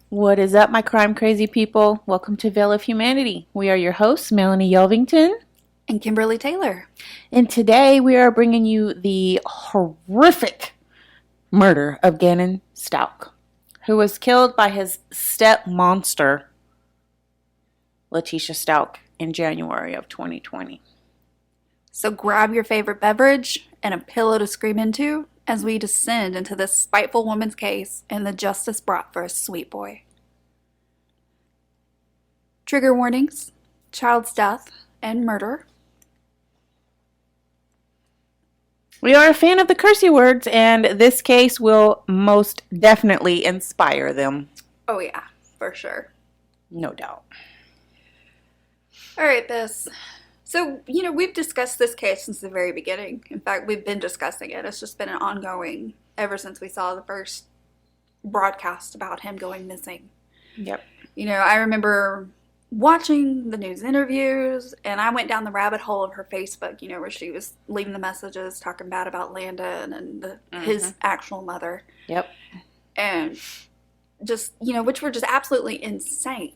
What is up, my crime crazy people? Welcome to Veil of Humanity. We are your hosts, Melonie Yelvington and Kimberly Taylor. And today we are bringing you the horrific murder of Gannon Stauch, who was killed by his stepMONSTER, Letecia Stauch, in January of 2020. So grab your favorite beverage and a pillow to scream into as we descend into this spiteful woman's case and the justice brought for a sweet boy. Trigger warnings, child's death, and murder. We are a fan of the cursey words, and this case will most definitely inspire them. Oh yeah, for sure. No doubt. All right, Bess. So, we've discussed this case since the very beginning. In fact, we've been discussing it. It's just been an ongoing ever since we saw the first broadcast about him going missing. Yep. I remember watching the news interviews, and I went down the rabbit hole of her Facebook, where she was leaving the messages talking bad about Landon and his actual mother. Yep. And just, which were just absolutely insane.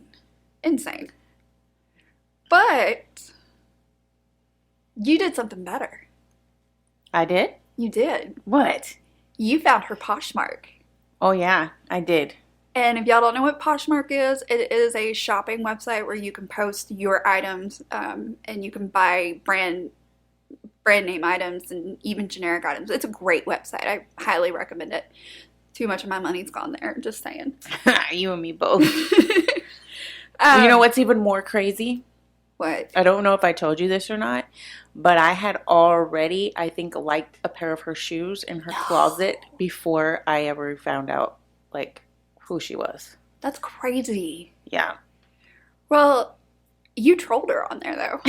Insane. But you did something better. I did? You did. What? You found her Poshmark. Oh, yeah, I did. And if y'all don't know what Poshmark is, it is a shopping website where you can post your items and you can buy brand name items and even generic items. It's a great website. I highly recommend it. Too much of my money's gone there, just saying. You and me both. You know what's even more crazy? What? I don't know if I told you this or not, but I had already, I think, liked a pair of her shoes in her closet before I ever found out, who she was. That's crazy. Yeah. Well, you trolled her on there, though.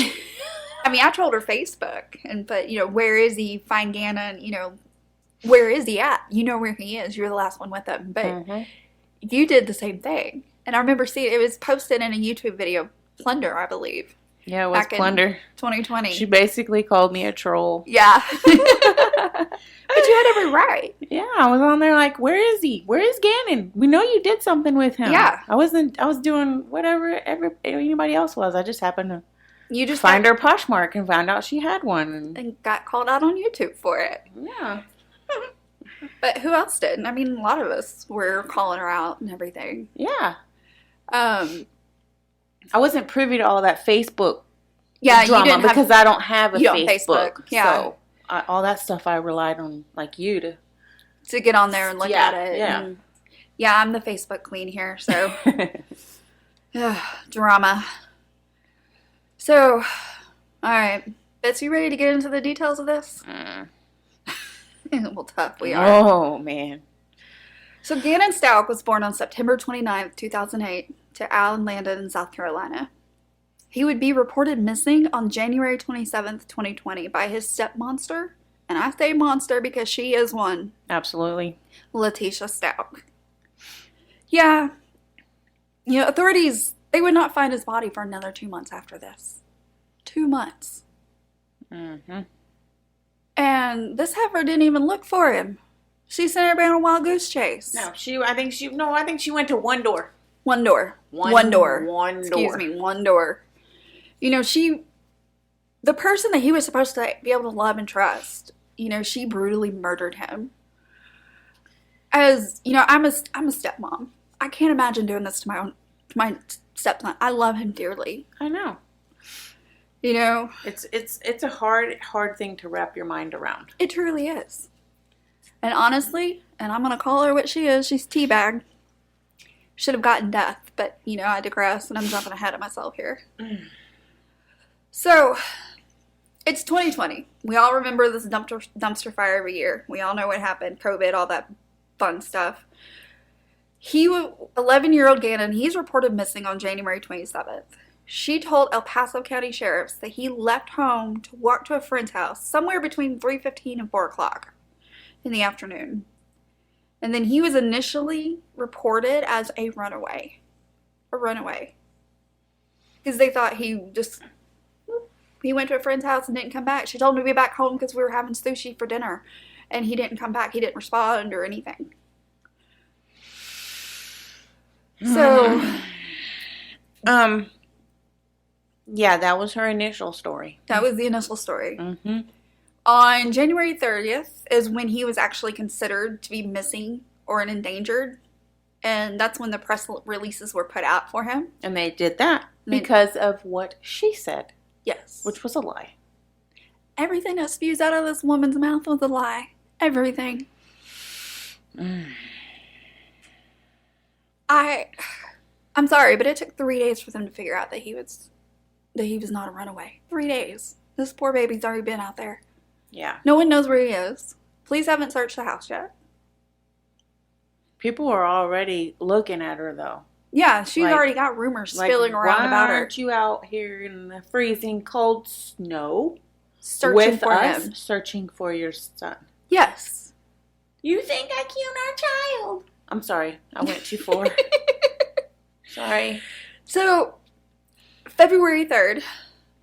I mean, I trolled her Facebook, but, where is he? Find Gannon, where is he at? You know where he is. You're the last one with him. But you did the same thing. And I remember seeing, it was posted in a YouTube video, Plunder, I believe. Yeah, it was Plunder. 2020. She basically called me a troll. Yeah. But you had every right. Yeah, I was on there where is he? Where is Gannon? We know you did something with him. Yeah. I was doing whatever anybody else was. I just happened to just find her Poshmark and found out she had one. And got called out on YouTube for it. Yeah. But who else did? I mean, a lot of us were calling her out and everything. Yeah. I wasn't privy to all that Facebook drama because I don't have a Facebook. Yeah. So all that stuff I relied on you to get on there and look at it. Yeah. And, I'm the Facebook queen here, so drama. So, all right, Betsy, you ready to get into the details of this? Well, tough we are. Oh man. So Gannon Stauch was born on September 29th, 2008. To Al Landon in South Carolina. He would be reported missing on January 27th, 2020 by his stepMONSTER, and I say monster because she is one. Absolutely. Letecia Stauch. Yeah. Authorities, they would not find his body for another 2 months after this. 2 months. Mm-hmm. And this heifer didn't even look for him. She sent everybody on a wild goose chase. No, I think she went to one door. One door. One door. Excuse me, one door. The person that he was supposed to be able to love and trust, she brutally murdered him. As, I'm a stepmom. I can't imagine doing this to my stepson. I love him dearly. I know. It's a hard thing to wrap your mind around. It truly is. And honestly, and I'm going to call her what she is, she's teabag. Should have gotten death, but, I digress, and I'm jumping ahead of myself here. So, it's 2020. We all remember this dumpster fire every year. We all know what happened, COVID, all that fun stuff. 11-year-old Gannon, he's reported missing on January 27th. She told El Paso County Sheriffs that he left home to walk to a friend's house somewhere between 3:15 and 4 o'clock in the afternoon. And then he was initially reported as a runaway. Because they thought he went to a friend's house and didn't come back. She told him to be back home because we were having sushi for dinner. And he didn't come back. He didn't respond or anything. So, Yeah, that was her initial story. that was the initial story. Mm-hmm. On January 30th is when he was actually considered to be missing or endangered. And that's when the press releases were put out for him. And they did that because of what she said, Yes. which was a lie. Everything that spews out of this woman's mouth was a lie. Everything. I'm sorry, but it took 3 days for them to figure out that he was not a runaway. 3 days. This poor baby's already been out there. Yeah. No one knows where he is. Police haven't searched the house yet. People are already looking at her, though. Yeah, she's already got rumors spilling around about her. Why aren't you out here in the freezing cold snow Searching for him. Searching for your son? Yes. You think I killed our child? I'm sorry. I went too far. Sorry. So, February 3rd,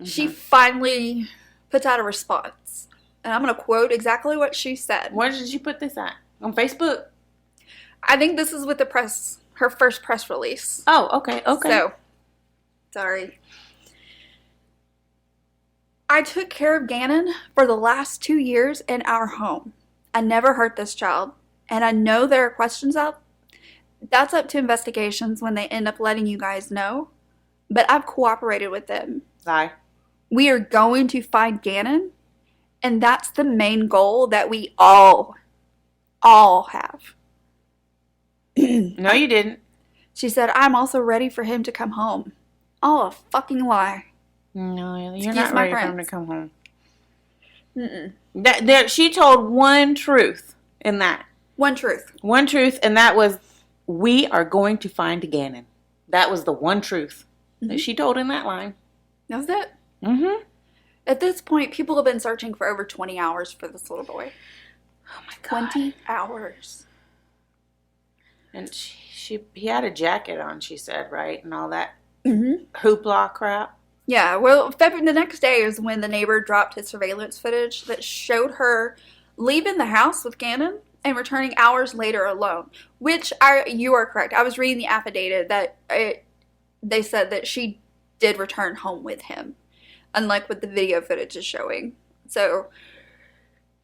she finally puts out a response. And I'm going to quote exactly what she said. Where did you put this at? On Facebook? I think this is with the press, her first press release. Oh, okay. So, sorry. I took care of Gannon for the last 2 years in our home. I never hurt this child. And I know there are questions out. That's up to investigations when they end up letting you guys know. But I've cooperated with them. Lie. We are going to find Gannon. And that's the main goal that we all have. No, you didn't. She said, I'm also ready for him to come home. Oh, a fucking lie. No, you're not ready for him to come home. Mm-mm. She told one truth in that. One truth. One truth, and that was, we are going to find Gannon. That was the one truth that she told in that line. That was it. Mm-hmm. At this point, people have been searching for over 20 hours for this little boy. Oh, my God. 20 hours. And he had a jacket on, she said, right? And all that hoopla crap. Yeah, well, the next day is when the neighbor dropped his surveillance footage that showed her leaving the house with Gannon and returning hours later alone. Which, you are correct. I was reading the affidavit that they said that she did return home with him, unlike what the video footage is showing. So,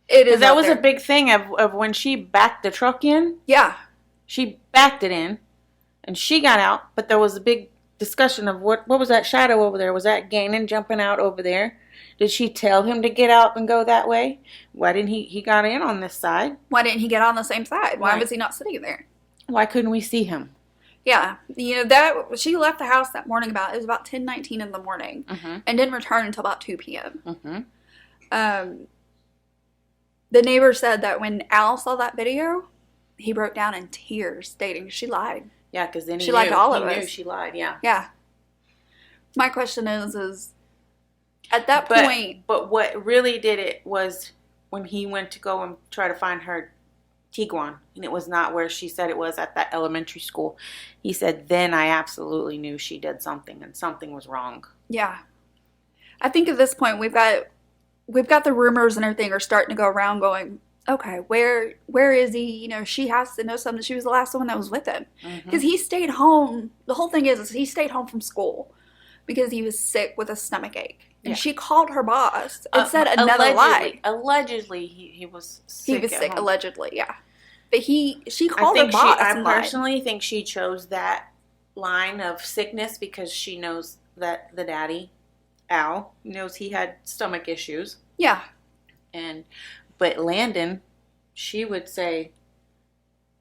it is. That was a big thing of when she backed the truck in. Yeah. She backed it in, and she got out, but there was a big discussion of what was that shadow over there? Was that Gannon jumping out over there? Did she tell him to get out and go that way? Why didn't he got in on this side? Why didn't he get on the same side? Why Right. was he not sitting there? Why couldn't we see him? Yeah, that she left the house that morning it was about 10:19 in the morning, and didn't return until about 2 p.m. The neighbor said that when Al saw that video, he broke down in tears, stating she lied. Yeah, because then she lied to all of us. Knew she lied. Yeah. Yeah. My question is at that point. But what really did it was when he went to go and try to find her Tiguan, and it was not where she said it was at that elementary school. He said, then I absolutely knew she did something, and something was wrong. Yeah. I think at this point we've got the rumors and everything are starting to go around going, okay, where is he? She has to know something. She was the last one that was with him. Because he stayed home. The whole thing is he stayed home from school because he was sick with a stomach ache. And she called her boss and said another lie. Allegedly, he was sick. He was sick, allegedly, yeah. But she called her boss. I personally think she chose that line of sickness because she knows that the daddy, Al, knows he had stomach issues. Yeah. But Landon, she would say,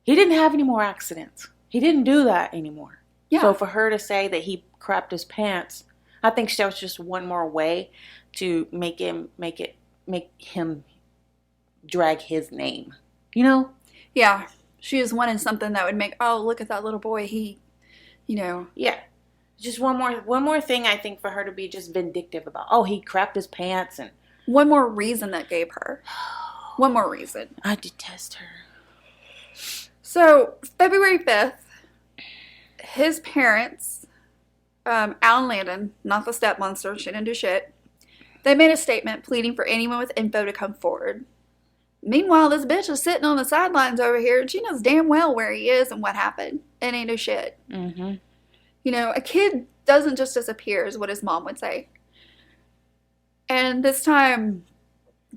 he didn't have any more accidents. He didn't do that anymore. Yeah. So for her to say that he crapped his pants, I think that was just one more way to make him drag his name. Yeah. She was wanting something that would make, oh, look at that little boy. He, Yeah. Just one more thing I think for her to be just vindictive about. Oh, he crapped his pants and. One more reason that gave her. One more reason. I detest her. So, February 5th, his parents, Al and Landon, not the stepMONSTER, she didn't do shit, they made a statement pleading for anyone with info to come forward. Meanwhile, this bitch is sitting on the sidelines over here, and she knows damn well where he is and what happened. It ain't no shit. Mm-hmm. You know, a kid doesn't just disappear, is what his mom would say. And this time,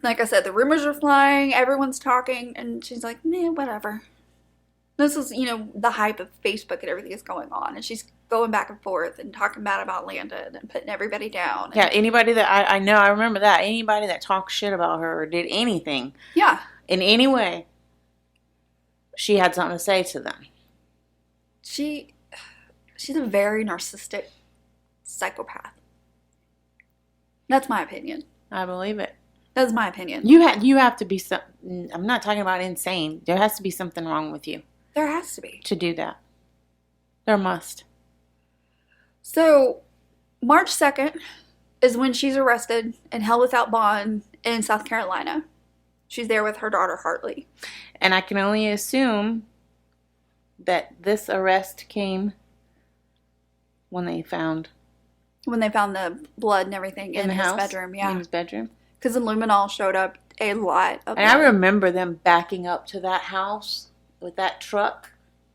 like I said, the rumors are flying, everyone's talking, and she's like, nah, whatever. This is, you know, the hype of Facebook and everything is going on, and she's going back and forth and talking bad about Landon and putting everybody down. Yeah, anybody that I know, I remember that. Anybody that talked shit about her or did anything. Yeah. In any way, she had something to say to them. She's a very narcissistic psychopath. That's my opinion. I believe it. That's my opinion. You have to be I'm not talking about insane. There has to be something wrong with you. There has to be. To do that. There must. So, March 2nd is when she's arrested and held without bond in South Carolina. She's there with her daughter, Hartley. And I can only assume that this arrest came when they found the blood and everything in his house? bedroom. Yeah. In his bedroom. Because the luminol showed up a lot of And I remember them backing up to that house with that truck,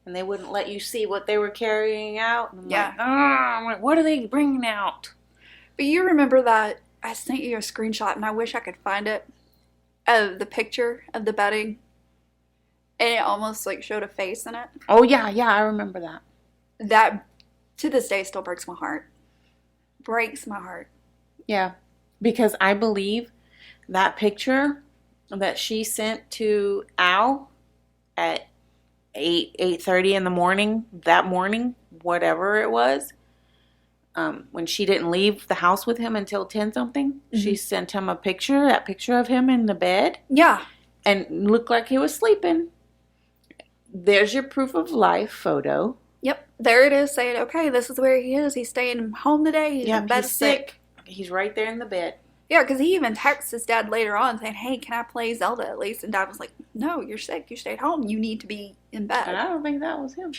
and they wouldn't let you see what they were carrying out. And I'm like, what are they bringing out? But you remember that I sent you a screenshot, and I wish I could find it, of the picture of the bedding, and it almost like showed a face in it. Oh, yeah, I remember that. That, to this day, still breaks my heart. Breaks my heart. Yeah, because I believe that picture that she sent to Al at 8:30 in the morning, that morning, whatever it was, when she didn't leave the house with him until 10-something, she sent him that picture of him in the bed. Yeah. And looked like he was sleeping. There's your proof of life photo. Yep, there it is saying, okay, this is where he is. He's staying home today. He's in bed sick. He's right there in the bed. Yeah, because he even texts his dad later on saying, hey, can I play Zelda at least? And Dad was like, no, you're sick. You stayed home. You need to be in bed. And I don't think that was him.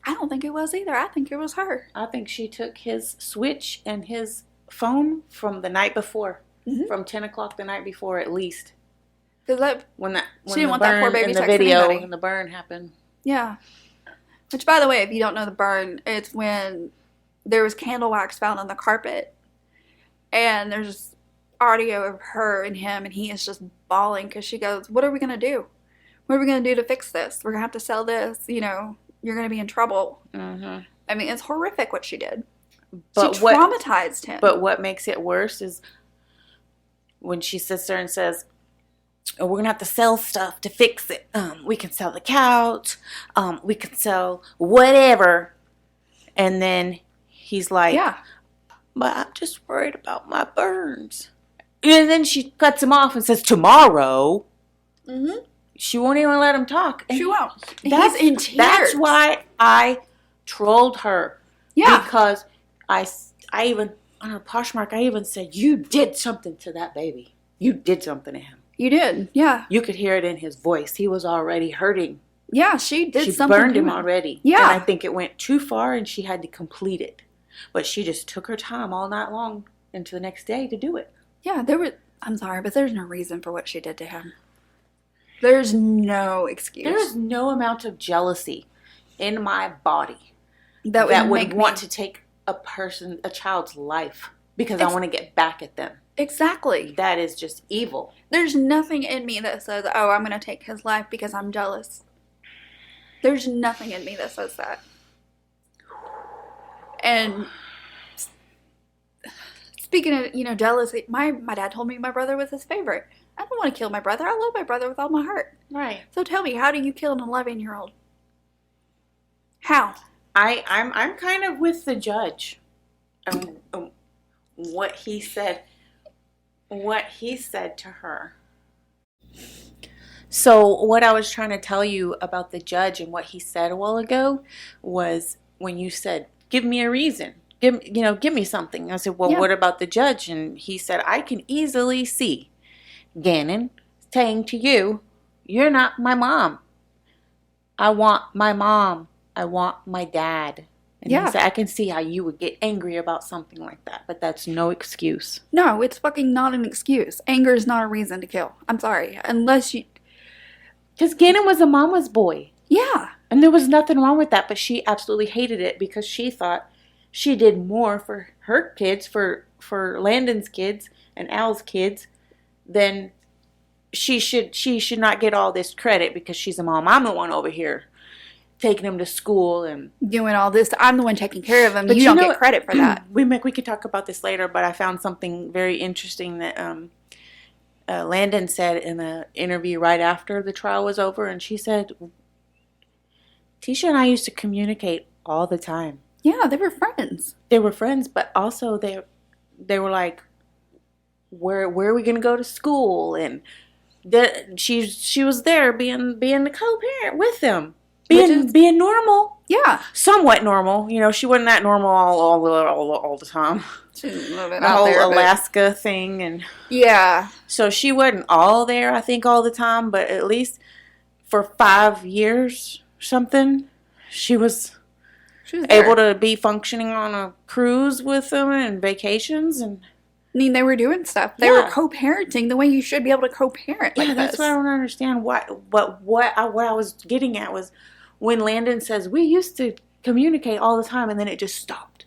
I don't think it was either. I think it was her. I think she took his Switch and his phone from the night before. From 10 o'clock the night before at least. Because when she didn't want that poor baby in the texting video anybody. when the burn happened. Yeah. Which, by the way, if you don't know the burn, it's when there was candle wax found on the carpet. And there's audio of her and him, and he is just bawling because she goes, what are we going to do? What are we going to do to fix this? We're going to have to sell this. You know, you're going to be in trouble. Mm-hmm. I mean, it's horrific what she did. But she traumatized him. But what makes it worse is when she sits there and says, oh, we're going to have to sell stuff to fix it. We can sell the couch. We can sell whatever. And then he's like, yeah, but I'm just worried about my burns. And then she cuts him off and says, tomorrow. Mm-hmm. She won't even let him talk. She won't. He's in tears. That's why I trolled her. Yeah. Because I even, on a Poshmark, I even said, you did something to that baby. You did something to him. You did, yeah. You could hear it in his voice. He was already hurting. Yeah, she did she something. She burned him already. Yeah. And I think it went too far and she had to complete it. But she just took her time all night long into the next day to do it. Yeah, I'm sorry, but there's no reason for what she did to him. There's no excuse. There is no amount of jealousy in my body that would want to take a child's life because I want to get back at them. Exactly. That is just evil. There's nothing in me that says, oh, I'm going to take his life because I'm jealous. There's nothing in me that says that. And speaking of, jealousy, my dad told me my brother was his favorite. I don't want to kill my brother. I love my brother with all my heart. Right. So tell me, how do you kill an 11-year-old? How? I'm kind of with the judge. What he said to her. So what I was trying to tell you about the judge and what he said a while ago was when you said, give me a reason. Give me something. I said, well, What about the judge? And he said, I can easily see Gannon saying to you, you're not my mom. I want my mom. I want my dad. And he said, I can see how you would get angry about something like that, but that's no excuse. No, it's fucking not an excuse. Anger is not a reason to kill. I'm sorry. Unless you... Because Gannon was a mama's boy. Yeah. And there was nothing wrong with that, but she absolutely hated it because she thought she did more for her kids, for Landon's kids and Al's kids, than she should not get all this credit because she's a mom. I'm the one over here taking him to school and doing all this. I'm the one taking care of him. But you don't get credit for that. We could talk about this later, but I found something very interesting that Landon said in an interview right after the trial was over, and she said, Tisha and I used to communicate all the time. Yeah, they were friends. They were friends, but also they were like, where are we going to go to school? And she was there being the co-parent with them. Being normal. Yeah. Somewhat normal. You know, she wasn't that normal all the time. She's a little bit the out whole there, Alaska thing. And yeah. So she wasn't all there, I think, all the time. But at least for 5 years something, she was able to be functioning on a cruise with them and vacations. And I mean, they were doing stuff. They were co-parenting the way you should be able to co-parent. Yeah, that's what I don't understand. What I was getting at was when Landon says, we used to communicate all the time and then it just stopped.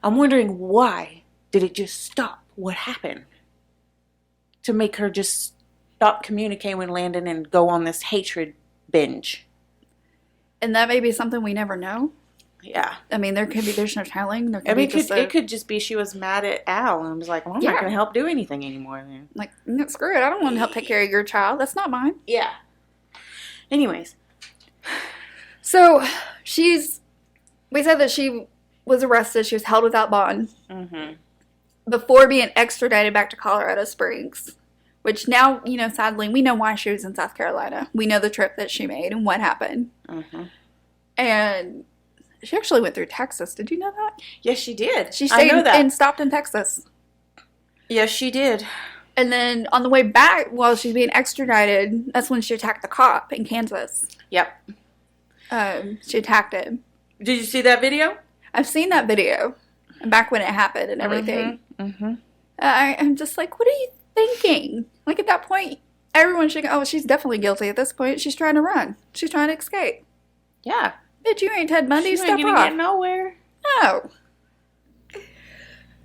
I'm wondering, why did it just stop? What happened to make her just stop communicating with Landon and go on this hatred binge? And that may be something we never know. Yeah. I mean, there's no telling. It could just be she was mad at Al and was like, well, I'm not going to help do anything anymore then. Like, screw it. I don't want to help take care of your child. That's not mine. Yeah. Anyways. So, we said that she was arrested. She was held without bond. Mm-hmm. Before being extradited back to Colorado Springs. Which now, sadly, we know why she was in South Carolina. We know the trip that she made and what happened. Mm-hmm. And she actually went through Texas. Did you know that? Yes, she did. She stayed and stopped in Texas. Yes, she did. And then on the way back, while she's being extradited, that's when she attacked the cop in Kansas. Yep. She attacked him. Did you see that video? I've seen that video. Back when it happened and everything. Mm-hmm. Mm-hmm. I'm just like, what are you thinking? Like, at that point, everyone should go, oh, she's definitely guilty at this point. She's trying to run. She's trying to escape. Yeah. Bitch, you ain't Ted Bundy. Step off. She ain't gonna get nowhere. No.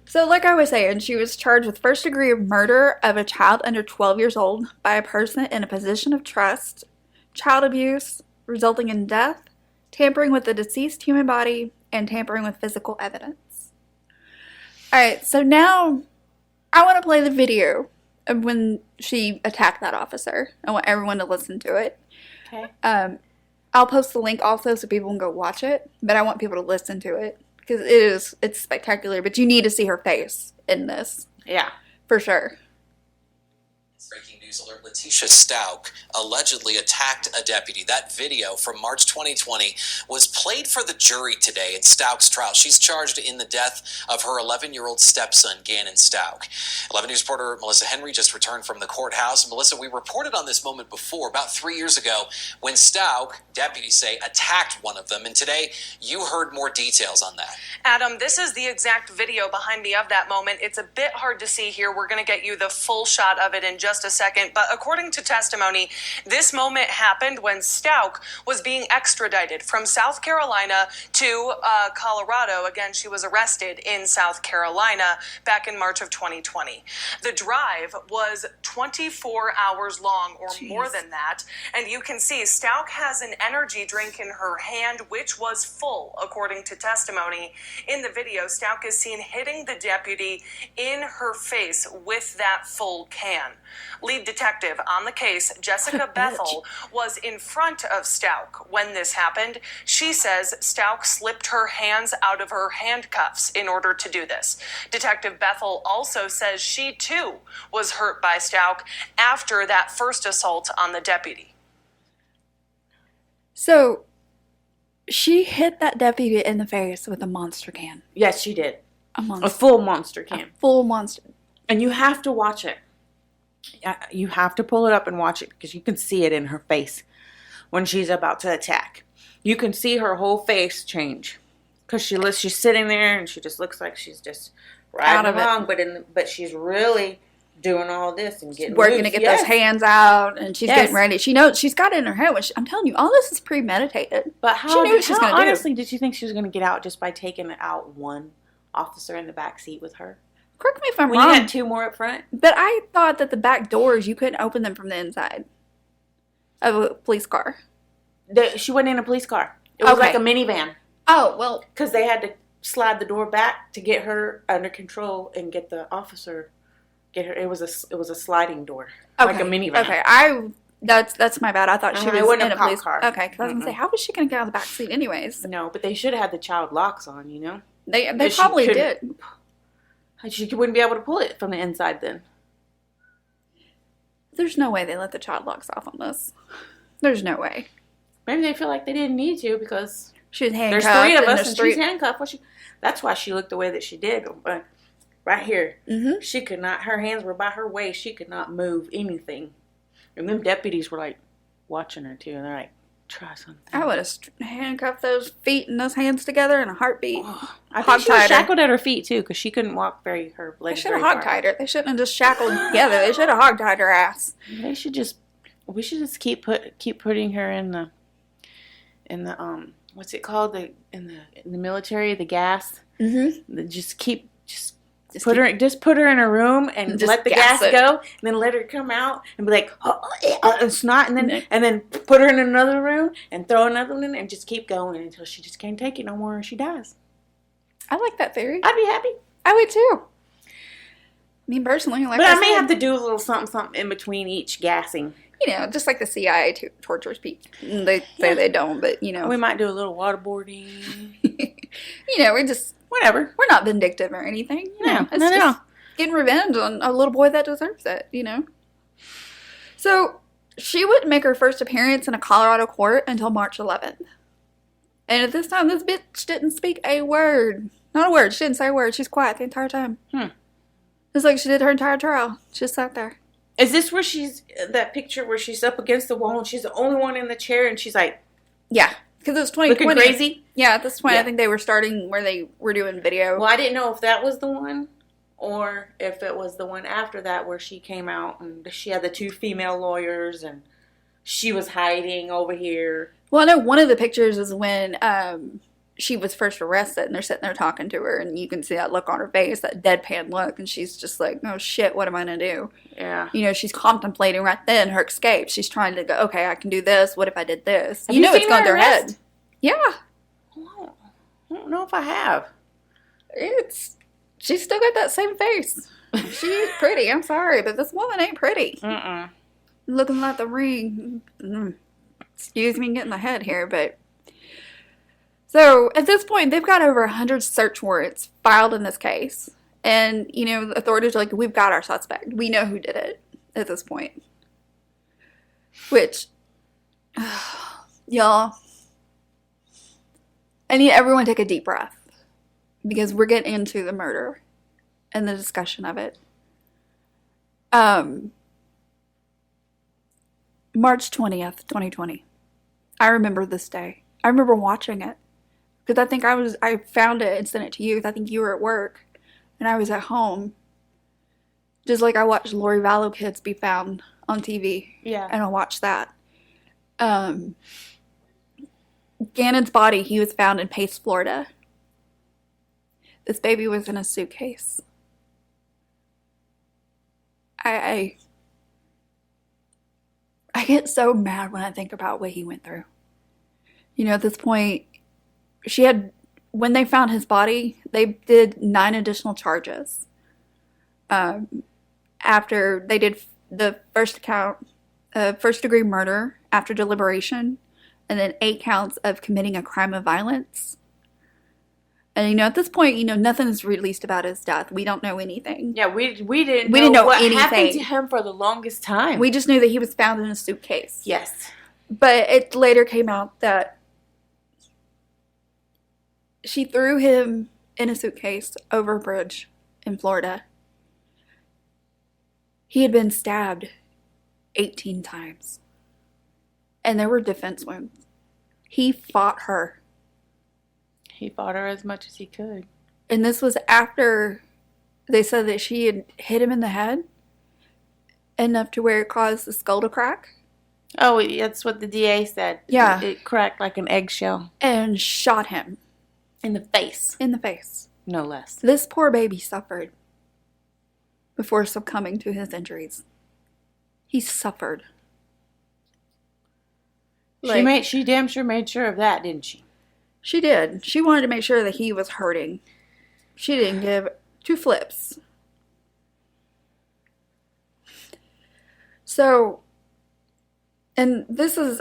So, like I was saying, she was charged with first degree of murder of a child under 12 years old by a person in a position of trust, child abuse resulting in death, tampering with the deceased human body, and tampering with physical evidence. Alright, so now I want to play the video of when she attacked that officer. I want everyone to listen to it. Okay. I'll post the link also so people can go watch it, but I want people to listen to it because it's spectacular, but you need to see her face in this. Yeah. For sure. Breaking news alert, Letecia Stauch allegedly attacked a deputy. That video from March 2020 was played for the jury today in Stauch's trial. She's charged in the death of her 11-year-old stepson, Gannon Stauch. 11 News reporter Melissa Henry just returned from the courthouse. Melissa, we reported on this moment before, about 3 years ago, when Stauch, deputies say, attacked one of them. And today, you heard more details on that. Adam, this is the exact video behind me of that moment. It's a bit hard to see here. We're going to get you the full shot of it in just a second. But according to testimony, this moment happened when Stauch was being extradited from South Carolina to Colorado. Again, she was arrested in South Carolina back in March of 2020. The drive was 24 hours long or more than that. And you can see Stauch has an energy drink in her hand, which was full, according to testimony. In the video, Stauch is seen hitting the deputy in her face with that full can. Lead detective on the case, Jessica Bethel, was in front of Stauch when this happened. She says Stauch slipped her hands out of her handcuffs in order to do this. Detective Bethel also says she too was hurt by Stauch after that first assault on the deputy. So, she hit that deputy in the face with a monster can. Yes, she did. A full monster can. A full monster. And you have to watch it. You have to pull it up and watch it because you can see it in her face when she's about to attack. You can see her whole face change because she's sitting there and she just looks like she's just riding along, but she's really doing all this and getting working loose. to get those hands out, and she's getting ready. She knows she's got it in her head. I'm telling you, all this is premeditated. But she knew what she was going to do. Honestly, did you think she was going to get out just by taking out one officer in the back seat with her? Correct me if I'm wrong. When you had 2 more up front. But I thought that the back doors, you couldn't open them from the inside of a police car. She wasn't in a police car. It was like a minivan. Oh, well. Because they had to slide the door back to get her under control and get the officer, get her. It was a sliding door. Okay. Like a minivan. Okay. That's my bad. I thought she was in a police car. Okay, because I was going to say, how was she going to get out of the back seat anyways? No, but they should have had the child locks on, you know? They probably did. She wouldn't be able to pull it from the inside then. There's no way they let the child locks off on this. There's no way. Maybe they feel like they didn't need to because she was handcuffed. There's 3 of us and she's handcuffed. That's why she looked the way that she did. Right here. Mm-hmm. She could not, her hands were by her waist. She could not move anything. And them deputies were like watching her too. And they're like, try something. I would have handcuffed those feet and those hands together in a heartbeat. I think she was shackled at her feet too because she couldn't walk her legs. They should have hogtied her. They shouldn't have just shackled together. They should have hogtied her ass. We should just keep putting her in the what's it called, in the military, the gas. Mm-hmm. Just put her in a room and let the gas go, and then let her come out and be like, and snot, and then put her in another room and throw another one in and just keep going until she just can't take it no more and she dies. I like that theory. I'd be happy. I would too. Me personally, but I may have to do a little something in between each gassing. You know, just like the CIA tortures people. They say they don't, but you know, we might do a little waterboarding. You know, we're just whatever. We're not vindictive or anything. You know, it's just getting revenge on a little boy that deserves it. You know. So she wouldn't make her first appearance in a Colorado court until March 11th, and at this time, this bitch didn't speak a word. Not a word. She didn't say a word. She's quiet the entire time. It's like she did her entire trial. She just sat there. Is this where that picture where she's up against the wall and she's the only one in the chair and she's like... Yeah, because it was 2020. Looking crazy? Yeah, at this point, I think they were starting where they were doing video. Well, I didn't know if that was the one or if it was the one after that where she came out and she had the 2 female lawyers and she was hiding over here. Well, I know one of the pictures is when she was first arrested and they're sitting there talking to her and you can see that look on her face, that deadpan look, and she's just like, oh shit, what am I going to do? Yeah. You know, she's contemplating right then her escape. She's trying to go, okay, I can do this. What if I did this? You know it's going through her head. Yeah. I don't know if I have. She's still got that same face. She ain't pretty. I'm sorry, but this woman ain't pretty. Looking like the ring. Excuse me getting the head here, but... So, at this point, they've got over 100 search warrants filed in this case. And, you know, the authorities are like, we've got our suspect. We know who did it at this point. Which, y'all, I need everyone to take a deep breath. Because we're getting into the murder and the discussion of it. March 20th, 2020. I remember this day. I remember watching it. Because I think I found it and sent it to you. I think you were at work. And I was at home. Just like I watched Lori Vallow kids be found on TV. Yeah. And I watched that. Gannon's body, he was found in Pace, Florida. This baby was in a suitcase. I get so mad when I think about what he went through. You know, at this point, when they found his body, they did 9 additional charges. After they did the first count of first-degree murder after deliberation, and then 8 counts of committing a crime of violence. And, you know, at this point, you know, nothing is released about his death. We don't know anything. Yeah, we didn't know what anything happened to him for the longest time. We just knew that he was found in a suitcase. Yes. But it later came out that she threw him in a suitcase over a bridge in Florida. He had been stabbed 18 times. And there were defense wounds. He fought her. He fought her as much as he could. And this was after they said that she had hit him in the head enough to where it caused the skull to crack. Oh, that's what the DA said. Yeah. It cracked like an eggshell. And shot him. In the face. In the face. No less. This poor baby suffered before succumbing to his injuries. He suffered. She damn sure made sure of that, didn't she? She did. She wanted to make sure that he was hurting. She didn't give two flips. So, and this is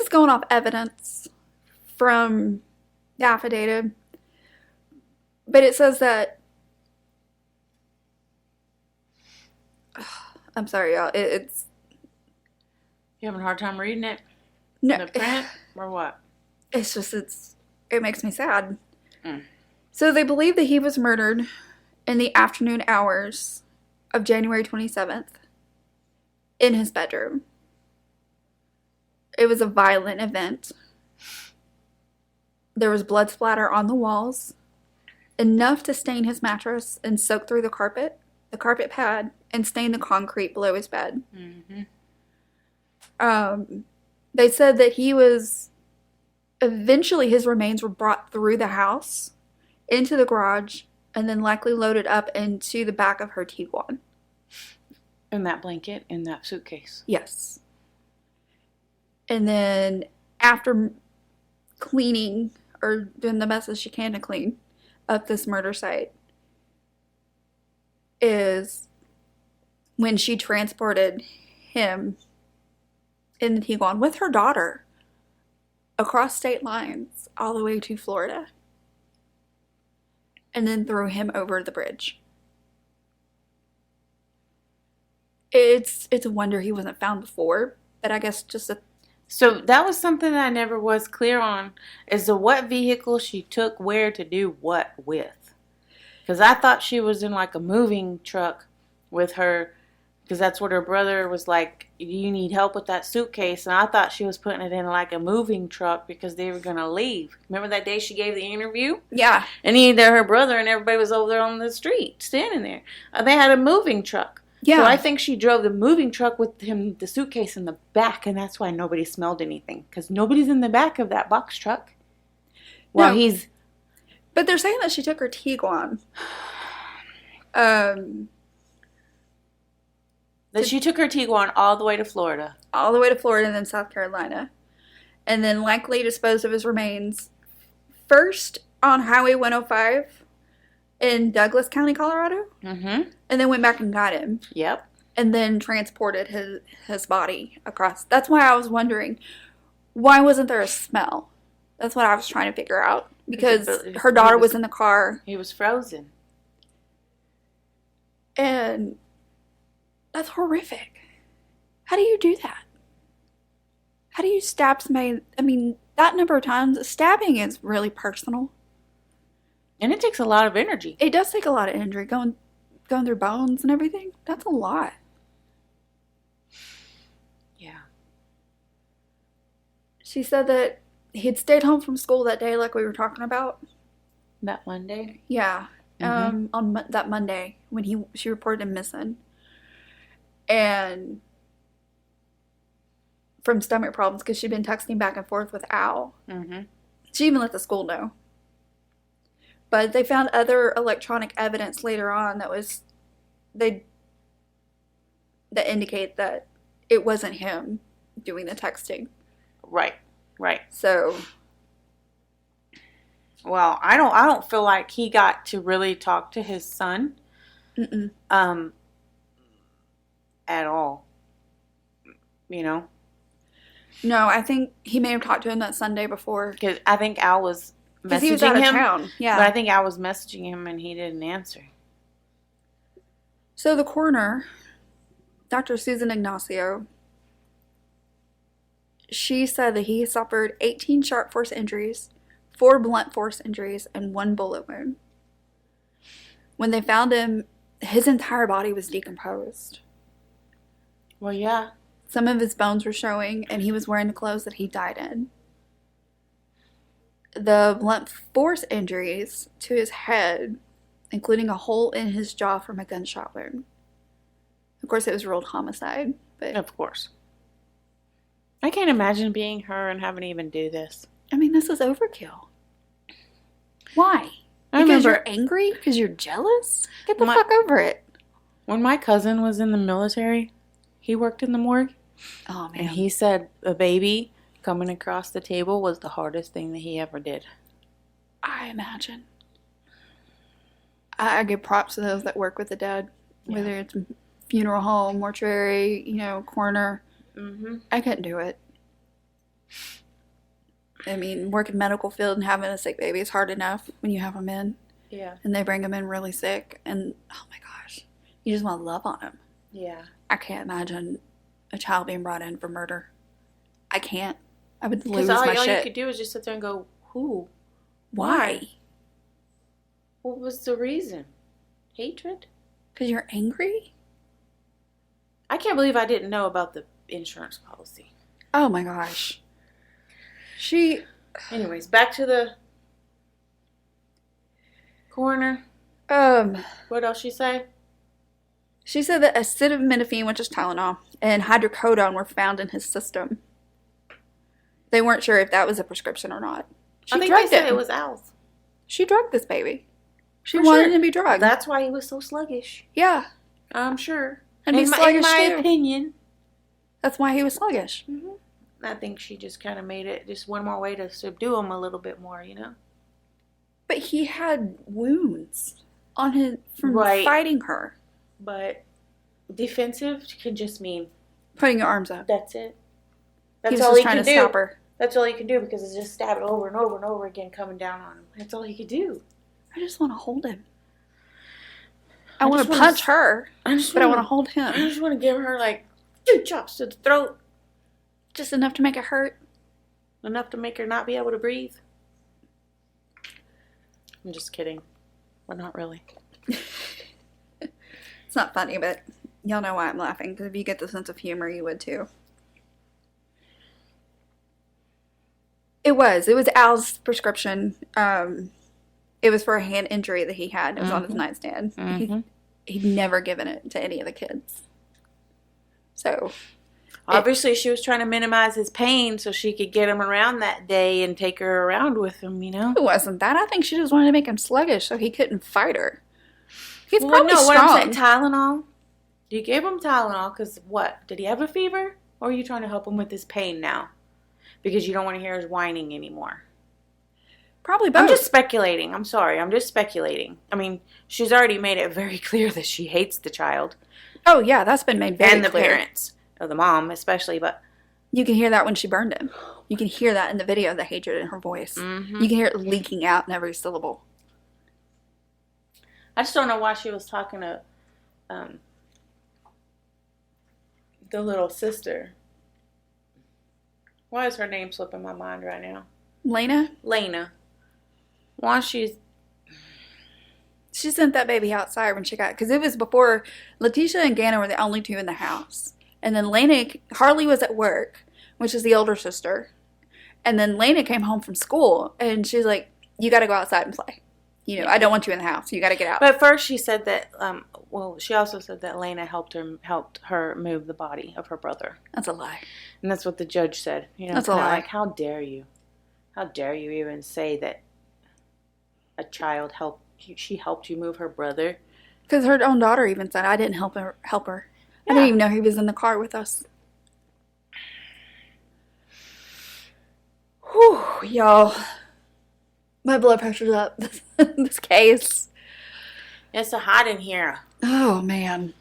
going off evidence from the affidavit, but it says that, I'm sorry, y'all, it's... You having a hard time reading it? No. The print? Or what? It's just, it makes me sad. So they believe that he was murdered in the afternoon hours of January 27th in his bedroom. It was a violent event. There was blood splatter on the walls, enough to stain his mattress and soak through the carpet pad, and stain the concrete below his bed. They said that eventually his remains were brought through the house into the garage and then likely loaded up into the back of her Tiguan. In that blanket, in that suitcase. Yes. And then after cleaning, or doing the best as she can to clean up this murder site, is when she transported him in the Tiguan with her daughter across state lines all the way to Florida, and then threw him over the bridge. It's a wonder he wasn't found before, but I guess just a... So that was something that I never was clear on, as to what vehicle she took where to do what with. Because I thought she was in like a moving truck with her, because that's what her brother was like, you need help with that suitcase. And I thought she was putting it in like a moving truck because they were going to leave. Remember that day she gave the interview? Yeah. And either her brother and everybody was over there on the street standing there. They had a moving truck. Yeah. So I think she drove the moving truck with him, the suitcase in the back, and that's why nobody smelled anything. Because nobody's in the back of that box truck. Well, No. he's... But they're saying that she took her Tiguan. That she took her Tiguan all the way to Florida. All the way to Florida and then South Carolina. And then likely disposed of his remains first on Highway 105 in Douglas County, Colorado. Mm-hmm. And then went back and got him. Yep. And then transported his body across. That's why I was wondering, why wasn't there a smell? That's what I was trying to figure out. Because her daughter was in the car. He was frozen. And that's horrific. How do you do that? How do you stab somebody? I mean, that number of times, stabbing is really personal. And it takes a lot of energy. It does take a lot of energy, going through bones and everything. That's a lot. Yeah. She said that he'd stayed home from school that day, like we were talking about. That Monday? Yeah. Mm-hmm. On that Monday when she reported him missing. And from stomach problems, because she'd been texting back and forth with Al. Mm-hmm. She even let the school know. But they found other electronic evidence later on that indicate that it wasn't him doing the texting. Right. So, well, I don't feel like he got to really talk to his son. mm-mm. At all. You know? No, I think he may have talked to him that Sunday before. Because I think Al was messaging he was out of him. town. Yeah. But I think Al was messaging him and he didn't answer. So the coroner, Dr. Susan Ignacio, she said that he suffered 18 sharp force injuries, 4 blunt force injuries, and 1 bullet wound. When they found him, his entire body was decomposed. Well, yeah. Some of his bones were showing, and he was wearing the clothes that he died in. The blunt force injuries to his head, including a hole in his jaw from a gunshot wound. Of course, it was ruled homicide, but Of course. I can't imagine being her and having to even do this. I mean, this is overkill. Why? I Because remember you're angry? Because you're jealous? Get the My- fuck over it. when my cousin was in the military, he worked in the morgue, Oh, man. and he said a baby coming across the table was the hardest thing that he ever did. I imagine. I give props to those that work with the dead, whether it's funeral home, mortuary, coroner. Mm-hmm. I couldn't do it. I mean, working medical field and having a sick baby is hard enough when you have them in, Yeah. and they bring them in really sick, and oh my gosh, you just want to love on them. Yeah. I can't imagine a child being brought in for murder. I can't. I would lose Because all my you shit. could do is just sit there and go, who? Why? What was the reason? Hatred? Because you're angry? I can't believe I didn't know about the insurance policy. Oh my gosh. Anyways, back to the coroner. What else she say? She said that acetaminophen, which is Tylenol, and hydrocodone were found in his system. They weren't sure if that was a prescription or not. I think they said it was Al's. She drugged this baby. She For wanted sure. him to be drugged. That's why he was so sluggish. Yeah. I'm sure. And be in sluggish my too. opinion. That's why he was sluggish. Mm-hmm. I think she just kind of made it just one more way to subdue him a little bit more, But he had wounds on his from Right. fighting her. But defensive can just mean Putting your arms up. that's it. He That's was all just he trying can to do. stop her. That's all he can do because it's just stab it over and over and over again coming down on him. That's all he could do. I just want to hold him. I I want just to wanna punch her, but I want to hold I him. just want to give her like 2 chops to the throat. Just enough to make it hurt. Enough to make her not be able to breathe. I'm just kidding. Well, not really. It's not funny, but y'all know why I'm laughing, because if you get the sense of humor, you would too. It was Al's prescription. It was for a hand injury that he had. It was on his nightstand. He'd never given it to any of the kids. So, Obviously, she was trying to minimize his pain so she could get him around that day and take her around with him, it wasn't that. I think she just wanted to make him sluggish so he couldn't fight her. He's Well, probably no, strong. what I'm saying, Tylenol. You gave him Tylenol because what? Did he have a fever? Or are you trying to help him with his pain now? Because you don't want to hear his whining anymore. Probably both. I'm just speculating. I'm sorry. I'm just speculating. I mean, she's already made it very clear that she hates the child. Oh, yeah, that's been made very and the clear. parents. Or the mom, especially. But You can hear that when she burned him. You can hear that in the video, the hatred in her voice. Mhm. You can hear it leaking out in every syllable. I just don't know why she was talking to the little sister. Why is her name slipping my mind right now? Lena, Lena. Why she sent that baby outside when she got, because it was before Letecia and Gannon were the only two in the house. And then Harley was at work, which is the older sister. And then Lena came home from school and she's like, you got to go outside and play. I don't want you in the house. You got to get out. But first she said that, she also said that Lena helped her move the body of her brother. That's a lie. And that's what the judge said. That's a lie. Like, how dare you? How dare you even say that a child she helped you move her brother? Because her own daughter even said, I didn't help her. I didn't even know he was in the car with us. Whew, y'all. My blood pressure's up. This case. It's so hot in here. Oh, man.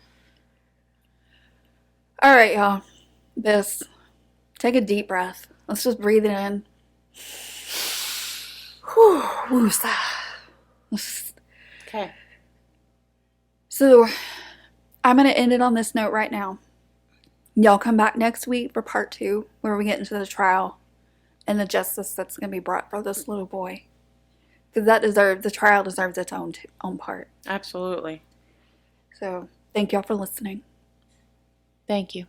All right, y'all. Take a deep breath. Let's just breathe it in. Whew. Woosah. Okay. So, I'm going to end it on this note right now. Y'all come back next week for part 2, where we get into the trial and the justice that's going to be brought for this little boy. Because the trial deserves its own part. Absolutely. So, thank y'all for listening. Thank you.